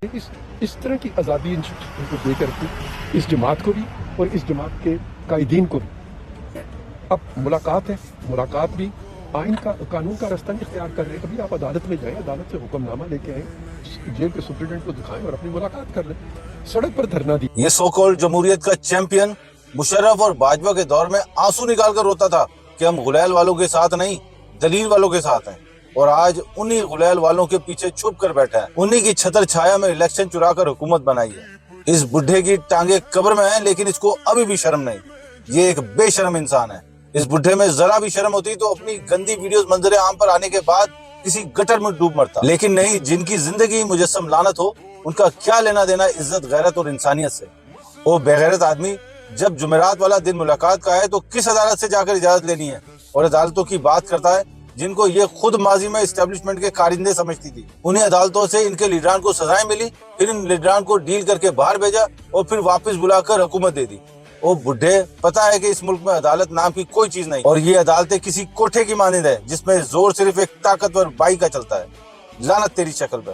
اس طرح کی آزادی ان کو دے کر کے اس جماعت کو بھی اور اس جماعت کے قائدین کو بھی اب ملاقات ہے، ملاقات بھی آئین کا قانون کا راستہ اختیار کر رہے ہیں. ابھی آپ عدالت میں جائیں، عدالت سے حکم نامہ لے کے آئیں، جیل کے سپرنٹینڈنٹ کو دکھائیں اور اپنی ملاقات کر لیں. سڑک پر دھرنا دی. یہ سو کالڈ جمہوریت کا چیمپئن مشرف اور باجوہ کے دور میں آنسو نکال کر روتا تھا کہ ہم غلیل والوں کے ساتھ نہیں، دلیل والوں کے ساتھ ہیں. اور آج انہی غلیل والوں کے پیچھے چھپ کر بیٹھا ہے، انہی کی چھتر چھایا میں الیکشن چرا کر حکومت بنائی ہے. اس بڈھے کی ٹانگیں قبر میں ہیں لیکن اس کو ابھی بھی شرم نہیں. یہ ایک بے شرم انسان ہے. اس بڈھے میں ذرا بھی شرم ہوتی تو اپنی گندی ویڈیوز منظر عام پر آنے کے بعد کسی گٹر میں ڈوب مرتا. لیکن نہیں، جن کی زندگی مجسم لعنت ہو ان کا کیا لینا دینا عزت، غیرت اور انسانیت سے. وہ بےغیرت آدمی جب جمعرات والا دن ملاقات کا ہے تو کس عدالت سے جا کر اجازت لینی ہے؟ اور عدالتوں کی بات کرتا ہے جن کو یہ خود ماضی میں اسٹیبلشمنٹ کے کارندے سمجھتی تھی. انہیں عدالتوں سے ان کے لیڈران کو سزائیں ملی، پھر ان لیڈران کو ڈیل کر کے باہر بھیجا اور پھر واپس بلا کر حکومت دے دی. وہ بڈھے پتا ہے کہ اس ملک میں عدالت نام کی کوئی چیز نہیں، اور یہ عدالتیں کسی کوٹھے کی مانند ہے جس میں زور صرف ایک طاقتور بائی کا چلتا ہے. لعنت تیری شکل پر.